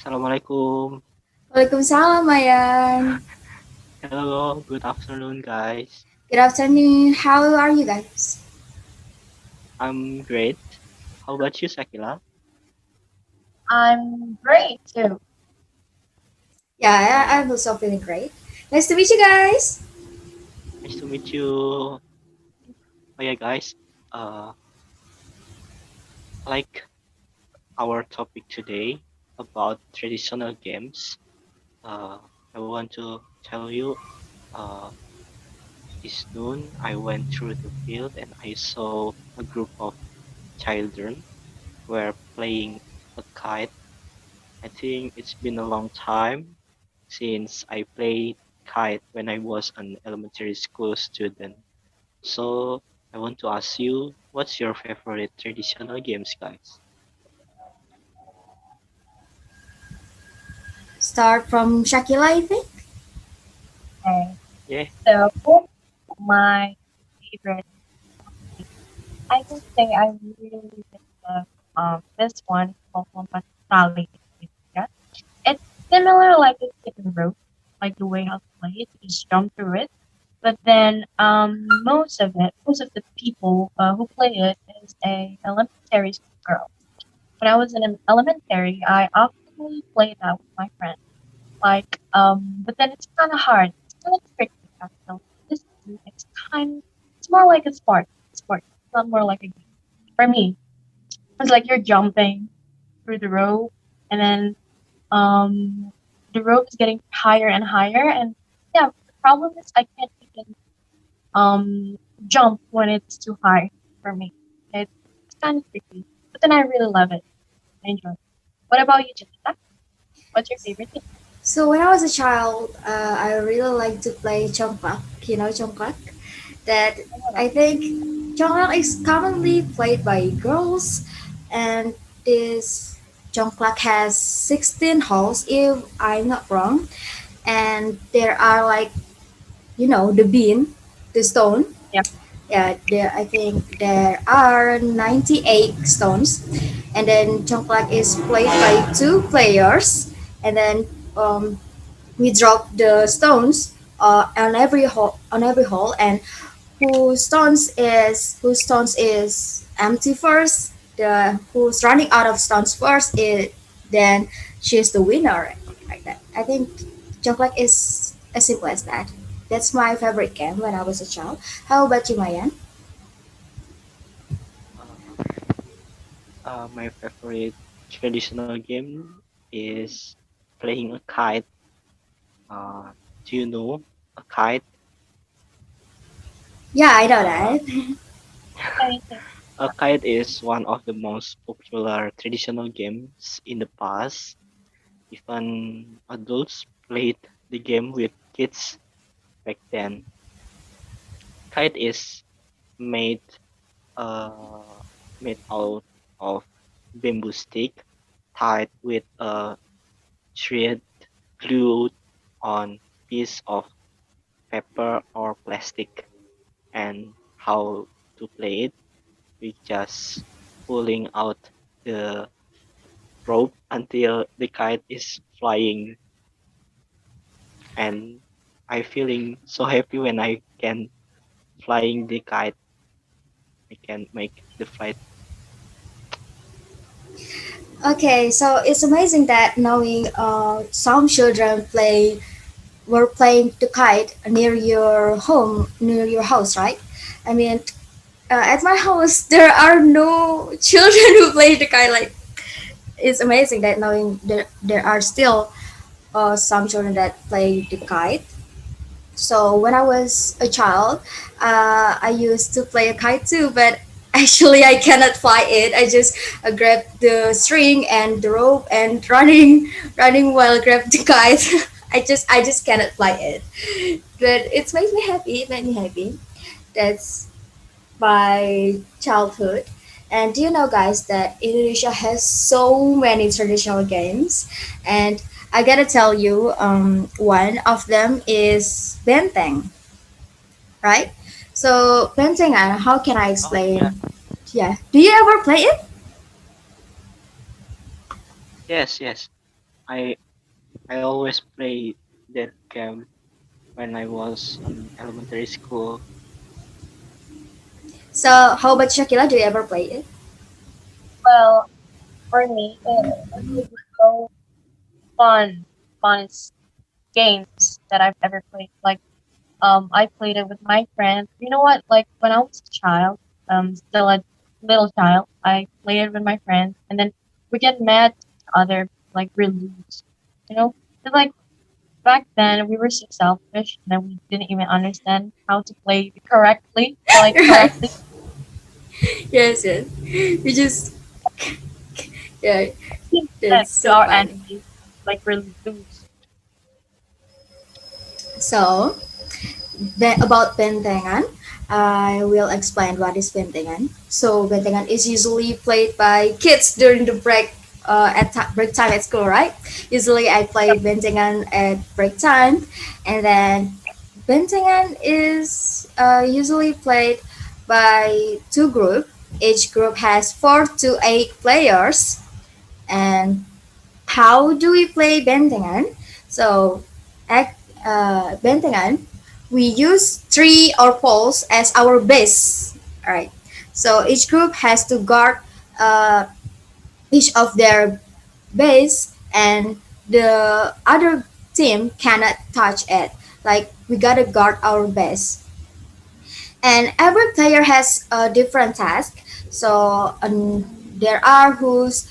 Assalamualaikum. Waalaikumsalam, Mayan. Hello, good afternoon, guys. Good afternoon. How are you guys? I'm great. How about you, Shakila? I'm great too. Yeah, Uh, I'm also feeling great. Nice to meet you guys. Nice to meet you. Oh yeah, guys. Uh, like our topic today about traditional games. Uh, I want to tell you. Uh, this noon I went through the field and I saw a group of children were playing a kite. I think it's been a long time since I played kite when I was an elementary school student. So I want to ask you, what's your favorite traditional games, guys? Start from Shakila, I think. Okay. Yeah. So my favorite, I can say I really love this one called Tali. Yeah. It's similar like a hidden rope, like the way how to play it, you just jump through it. But then most of the people who play it is a elementary school girl. When I was in an elementary, I often played that with my friends. But then it's kind of hard. It's kind of tricky, actually. This it's kind. It's more like a sport. Sport. It's not more like a game. For me, it's like you're jumping through the rope, and then the rope is getting higher and higher. And yeah, the problem is I can't even um jump when it's too high for me. It's kind of tricky, but then I really love it. I enjoy it. What about you, Jelita? What's your favorite game? So when I was a child, I really like to play Chongklak. You know Chongklak? That I think Chongklak is commonly played by girls, and this Chongklak has 16 holes, if I'm not wrong. And there are like, the bean, the stone. Yeah. Yeah, I think there are 98 stones, and then Chongklak is played by two players, and then we drop the stones on every hole, and whose stones is empty first, the who's running out of stones first, then she's the winner, like that. I think Chongklak is as simple as that. That's my favorite game when I was a child. How about you, Mayan? Uh, my favorite traditional game is playing a kite. Do you know a kite? Yeah, I know Uh, that. Anything. a kite is one of the most popular traditional games in the past. Even adults played the game with kids back then. Kite is made uh, made out of bamboo stick tied with a thread glued on piece of paper or plastic. And how to play it? We just pulling out the rope until the kite is flying, and I feeling so happy when I can flying the kite. I can make the flight. Okay, so it's amazing that knowing some children were playing the kite near your house, right? I mean, at my house there are no children who play the kite. Like, it's amazing that knowing there are still some children that play the kite. So when I was a child, I used to play a kite too, but actually I cannot fly it. I just grab the string and the rope and running while grab the kite. I just cannot fly it, but it makes me happy. It made me happy. That's my childhood. And do you know, guys, that Indonesia has so many traditional games? And I gotta tell you, one of them is benteng, right? So benteng, how can I Oh yeah, explain? Yeah, do you ever play it? yes, yes. I I always play that game when I was in elementary school. So how about Shakila? Do you ever play it? Well, for me, it was so fun, funnest games that I've ever played. Like, I played it with my friends. You know what? Like when I was a child, still a little child, I played it with my friends, and then we get mad at each other, like we lose. You know, it's like back then we were so selfish that we didn't even understand how to play correctly. Like Right. correctly, Yes, yes. We just yeah, that that's to so our funny. enemies, like we lose. So about bentengan, I will explain what is bentengan. So bentengan is usually played by kids during the break break time at school, right? Usually I play Yep. bentengan at break time, and then bentengan is usually played by two groups. Each group has 4 to 8 players, and how do we play bentengan? So, at bentengan, we use tree or poles as our base. All right. So each group has to guard uh, each of their base, and the other team cannot touch it. Like we gotta guard our base, and every player has a different task. So there are who's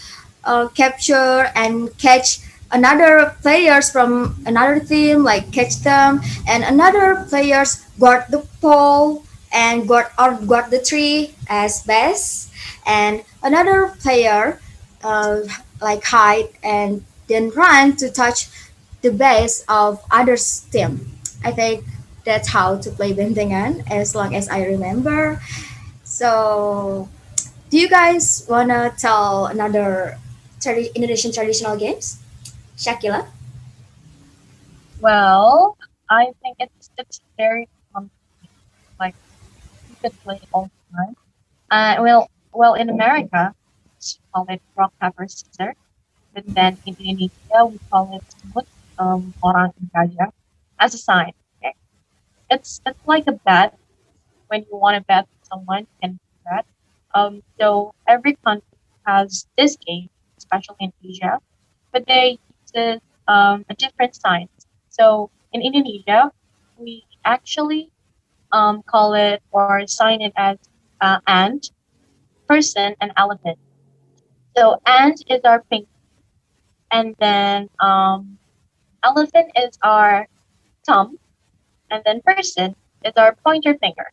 capture and catch another players from another team, like catch them, and another players guard the pole and guard the tree as best, and another player uh, like hide and then run to touch the base of others team. I think that's how to play bentengan as long as I remember. So, do you guys wanna tell another Indonesian traditional games? Shakila? Well, I think it's very like you could play it all the time. Well, in America, we call it rock paper scissors, but then in Indonesia we call it semut, orang gajah, as a sign. Okay, it's like a bet when you want to bet with someone, you can do that. So every country has this game, especially in Asia, but they use a different sign. So in Indonesia, we actually call it or sign it as ant, person, and elephant. So ant is our pink, and then elephant is our thumb, and then person is our pointer finger.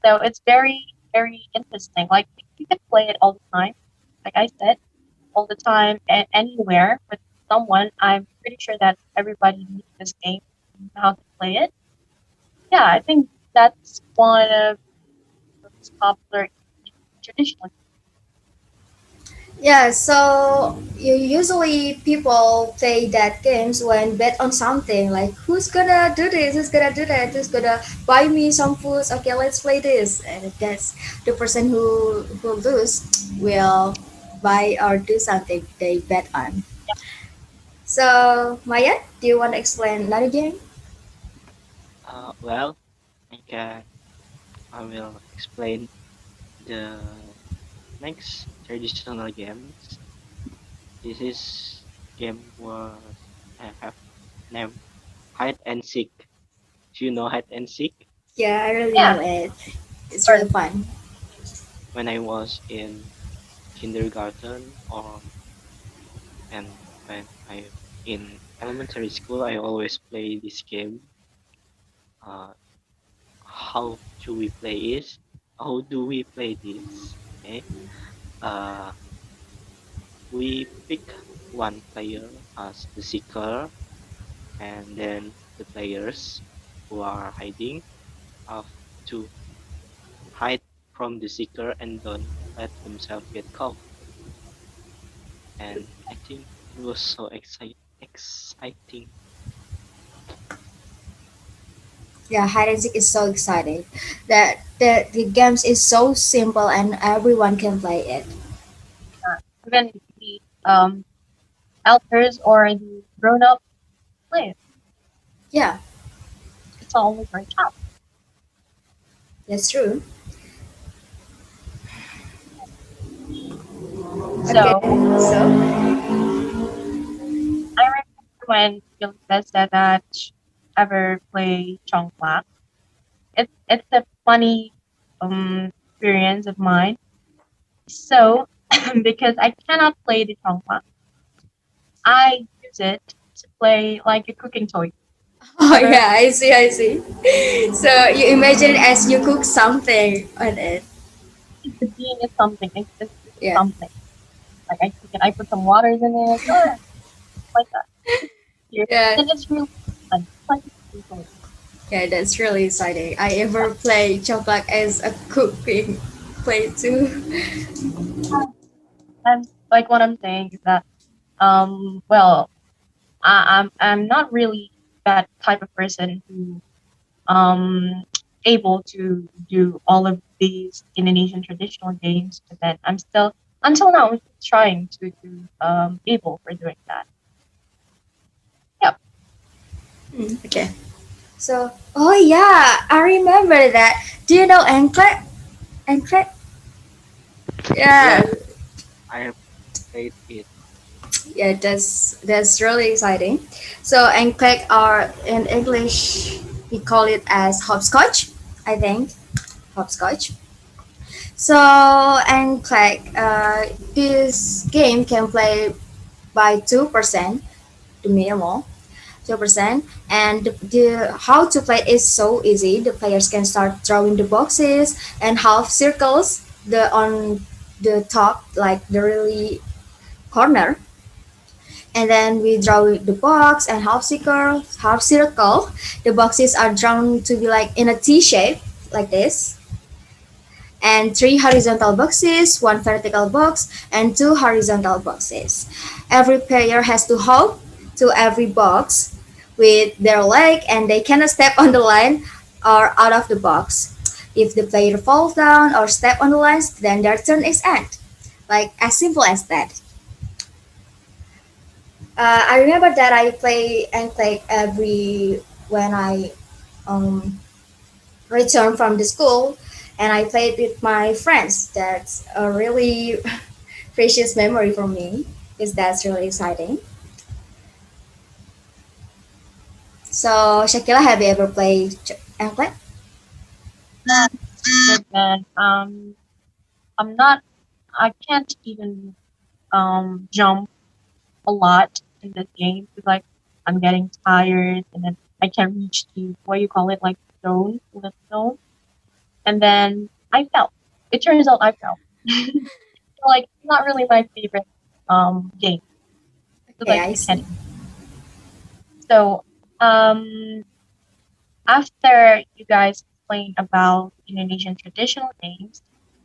So it's very, very interesting. Like you could play it all the time. Like I said, all the time and anywhere with someone. I'm pretty sure that everybody knows this game, how to play it. Yeah, I think that's one of the most popular traditional. Yeah, so usually people play that games when bet on something like who's gonna do this, who's gonna do that, who's gonna buy me some foods. Okay, let's play this, and that's the person who lose will buy or do something they bet on. So Maya, do you want to explain another game? Well, I can. I will explain the next traditional games. This is game was I have named hide and seek. Do you know hide and seek? Yeah, I really Yeah, know it. It's or really fun. When I was in kindergarten and when I in elementary school, I always play this game. Uh, how do we play is how do we play this? Okay. Uh, we pick one player as the seeker, and then the players who are hiding have to hide from the seeker and don't let themselves get caught. And I think it was so exciting. Yeah, hide and seek is so exciting. That the games is so simple and everyone can play it. even the um elders or the grown up play. Yeah, It's always our job. that's true. Okay, So so I remember when Jelita said that she ever play Chongmak. It's a funny experience of mine. So because I cannot play the Chongmak, I use it to play like a cooking toy. oh Whether yeah, I see, I see. So you imagine it as you cook something on it. the bean is something, it's Yeah, something. Like I put some waters in it, or like that. Here. yeah, And it's really fun. It's like a cooking toy. yeah. That's really exciting. I ever play chocolate as a cooking play too. And like what I'm saying is that well I'm not really that type of person who um able to do all of these Indonesian traditional games, but then I'm still until now I'm still trying to able for doing that. Yep. Okay. So, oh yeah, I remember that. Do you know anklet? Anklet? Yeah, Yeah, I have played it. yeah. That's really exciting. So anklet are in English we call it as hopscotch. I think hopscotch. So anklet, this game can play by 2% to minimal. 2%, and the how to play is so easy. The players can start drawing the boxes and half circles the on the top, like the really corner, and then we draw the box and half circle. The boxes are drawn to be like in a T shape, like this, and three horizontal boxes, one vertical box, and two horizontal boxes. Every player has to hold to every box with their leg, and they cannot step on the line or out of the box. If the player falls down or step on the lines, then their turn is end. Like as simple as that. I remember that I play and play every when I um, return from the school, and I played with my friends. That's a really precious memory for me because that's really exciting. So, Shakila, have you ever played anklet? But then I'm not I can't even jump a lot in this game because like I'm getting tired and then I can't reach the what you call it like zone, the zone, and then I fell. It turns out I fell. So, like not really my favorite game. Because Okay, like I you can see. so after you guys explained about Indonesian traditional games,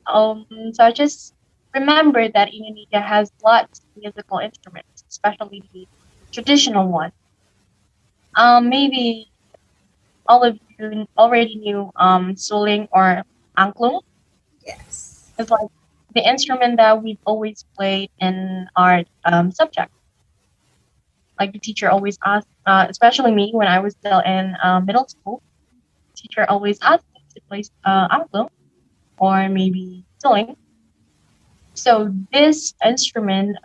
so I just remember that Indonesia has lots of musical instruments, especially the traditional ones. Maybe all of you already knew suling or angklung. Yes. It's like the instrument that we've always played in our subject. Like the teacher always asked, especially me when I was still in middle school, teacher always asked me to play angklung or maybe suling. So this instrument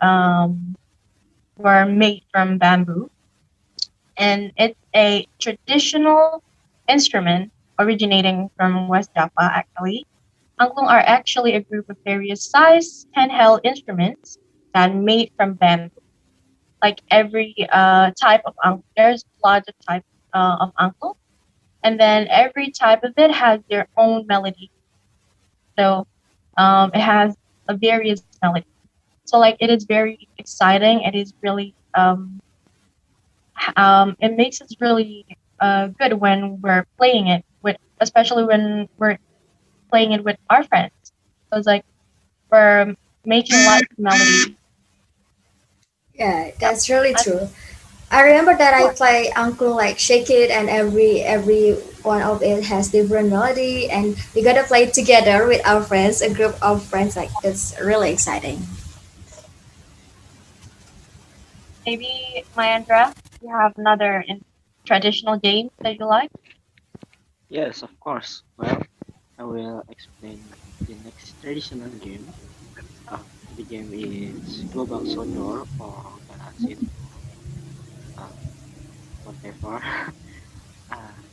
were made from bamboo, and it's a traditional instrument originating from West Java actually. Angklung are actually a group of various size handheld instruments that made from bamboo. Like every type of angklung, there's lots of types of angklung, and then every type of it has their own melody. So it has a various melody. So like it is very exciting. It is really it makes us really good when we're playing it with, especially when we're playing it with our friends. So it's like we're making lots of melody. Yeah, Yep. that's really And true. I remember that I sure. play Uncle like Shake It, and every one of it has different melody, and we gotta play together with our friends, a group of friends. Like that's really exciting. Maybe Mayandra, you have another traditional game that you like? Yes, of course. Well, I will explain the next traditional game. The game is Global Sodor or Galaxy or uh, whatever.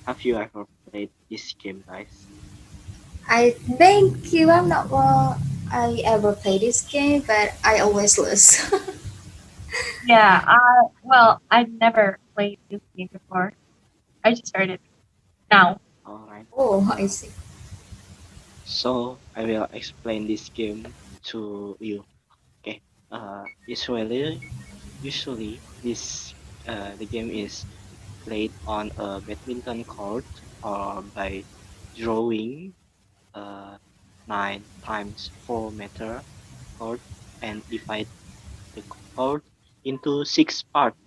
Have you ever played this game, guys? I think you have not I ever play this game, but I always lose. Yeah, well, I never played this game before. I just heard it now. All right. Oh, I Uh, see. so I will explain this game to you. Okay. Usually the game is played on a badminton court or by drawing a 9 times 4 meter court and divide the court into 6 parts.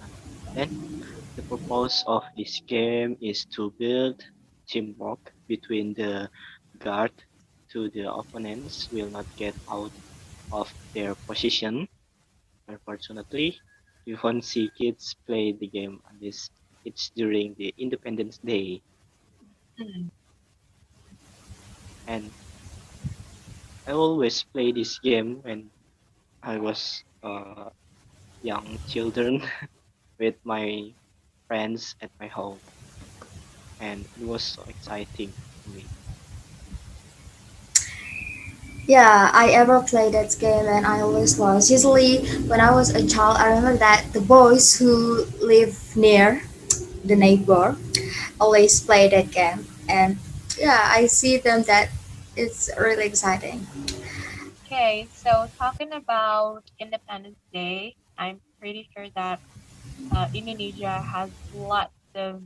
Uh, Then the purpose of this game is to build teamwork between the guard to the opponents will not get out of their position. Unfortunately, you won't see kids play the game unless it's during the Independence Day. Hmm. And I always play this game when I was young children with my friends at my home, and it was so exciting for me. Yeah, I ever played that game and I always lost. Usually, when I was a child, I remember that the boys who live near the neighbor always play that game, and yeah, I see them that it's really exciting. Okay, so talking about Independence Day, I'm pretty sure that Indonesia has lots of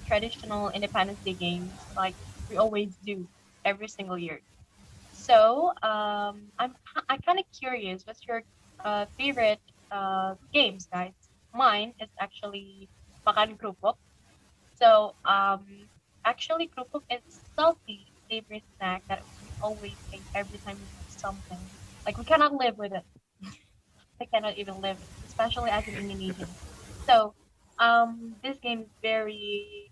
traditional Independence Day games, like we always do every single year. So I kind of curious, what's your favorite games, guys? Mine is actually makan kerupuk. So actually kerupuk is salty, savory snack that we always take every time we do something. Like we cannot live with it. I cannot even live, especially as an Indonesian. So this game is very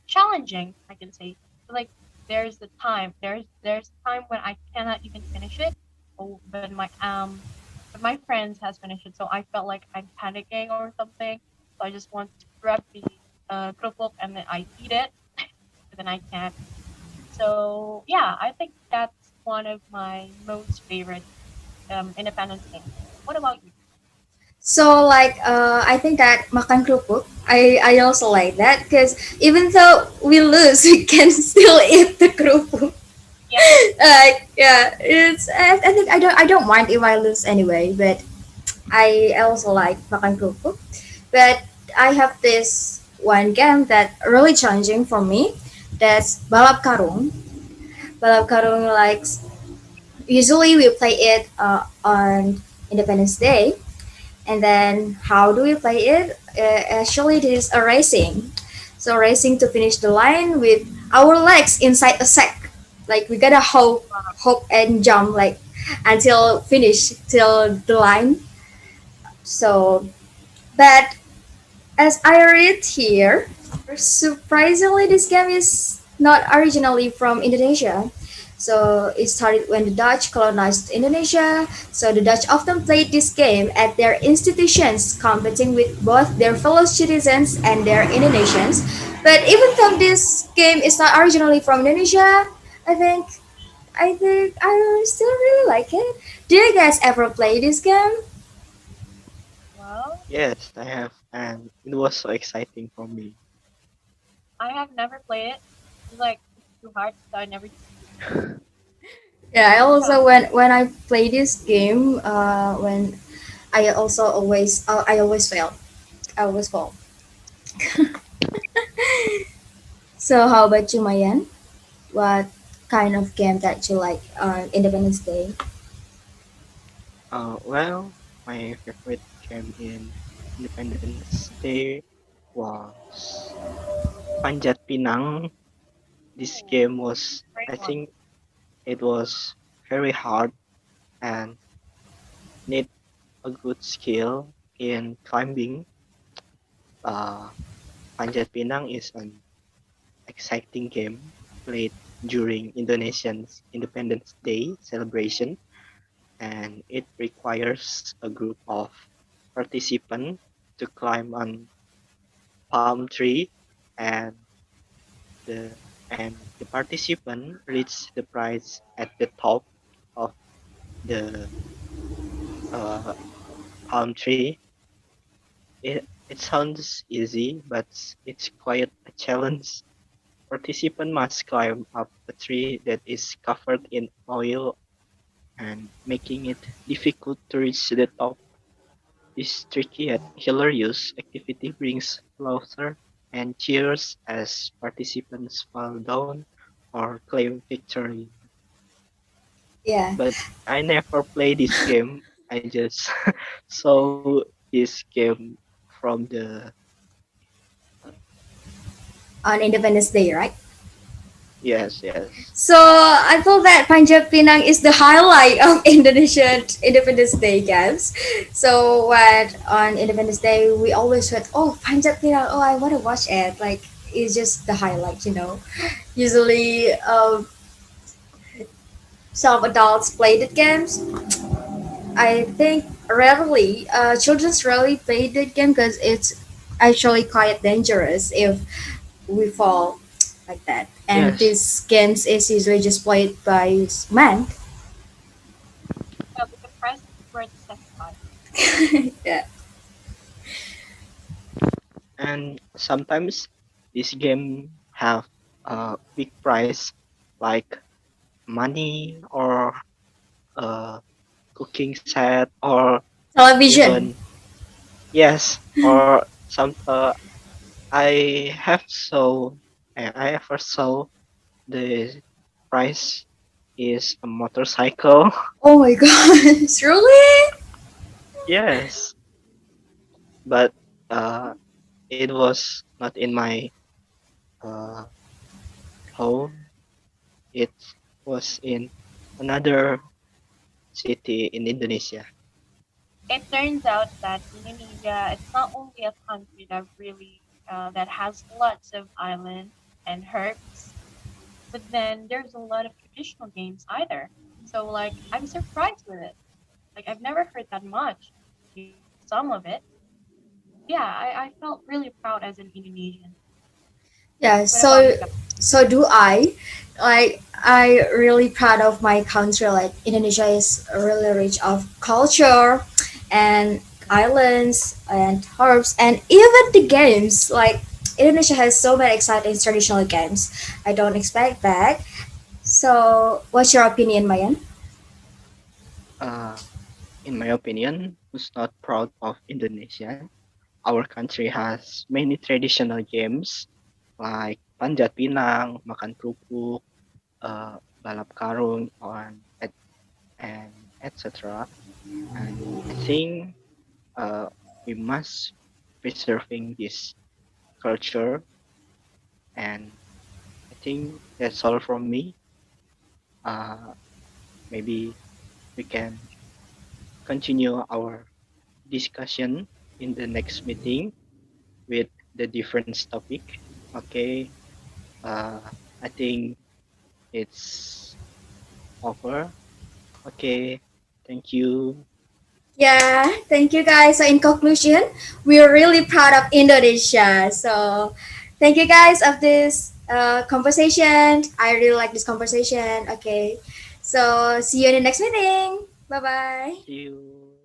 challenging, I can say. Like there's time when I cannot even finish it, but my friends has finished it, so I felt like I'm panicking or something. So I just want to grab the kerupuk and then I eat it, but then I can't. So yeah, I think that's one of my most favorite Independence games. What about you? So like I think that makan kerupuk, I also like that because even though we lose, we can still eat the kerupuk. Yep. Like yeah, I think I don't mind if I lose anyway, but I also like makan kerupuk. But I have this one game that really challenging for me. That's balap karung. Balap karung, like usually we play it on Independence Day. And then how do we play it? Actually, it is a racing. So racing to finish the line with our legs inside a sack. Like we gotta hop and jump like until finish till the line. So, but as I read here, surprisingly, this game is not originally from Indonesia. So it started when the Dutch colonized Indonesia. So the Dutch often played this game at their institutions, competing with both their fellow citizens and their Indonesians. But even though this game is not originally from Indonesia, I think I think I still really like it. Do you guys ever play this game? Well, Yes, I have, and it was so exciting for me. I have never played it. It's like it's too hard, so I never. Yeah, I So also when I play this game, when I always fail. I always fall. So how about you, Mayan? What kind of game that you like on Independence Day? Well, my favorite game in Independence Day was Panjat Pinang. This ooh, game was, great I one. think, it was very hard and need a good skill in climbing. Uh, Panjat Pinang is an exciting game played during Indonesian's Independence Day celebration, and it requires a group of participants to climb on palm tree, and the the participant reach the prize at the top of the uh, palm tree. It sounds easy, but it's quite a challenge. Participant must climb up a tree that is covered in oil and making it difficult to reach the top. This tricky yet hilarious activity brings laughter and cheers as participants fall down or claim victory. Yeah, But I never play this game. I just saw this game from the on Independence Day, right? yes, yes. So I thought that Panjat Pinang is the highlight of Indonesian Independence Day games. So when on Independence Day we always said, "Oh, Panjat Pinang! Oh, I want to watch it." Like it's just the highlight, you know. Usually, some adults play the games. I think rarely, children's rarely play the game because it's actually quite dangerous if we fall like that. And Yes. these games is usually just played by men. Yeah, but the price is worth the sacrifice. Yeah. And sometimes this game have a big prize like money or a cooking set or Television. even yes or some I have saw I ever saw the price is a motorcycle. Oh my gosh, really? Yes, but uh, it was not in my uh, home. It was in another city in Indonesia. It turns out that Indonesia, it's not only a country that really that has lots of islands and herbs, but then there's a lot of traditional games either. So like I'm surprised with it. Like I've never heard that much. Maybe some of it. Yeah, I felt really proud as an Indonesian. Yeah, What about you so guys? so do I. Like I really proud of my country. Like Indonesia is really rich of culture and islands and herbs and even the games. Like Indonesia has so many exciting traditional games. I don't expect that. So what's your opinion, Mayan? Uh, in my opinion, who's not proud of Indonesia? Our country has many traditional games like panjat pinang, makan kerupuk, balap karung, and etc. And I think uh, we must preserving this culture, and I think that's all from me. Uh, Maybe we can continue our discussion in the next meeting with the different topic. Okay. I think it's over. Okay. Thank you. Yeah, thank you guys. So in conclusion, we're really proud of Indonesia. So thank you guys of this conversation. I really like this conversation. Okay. So see you in the next meeting. Bye bye. See you.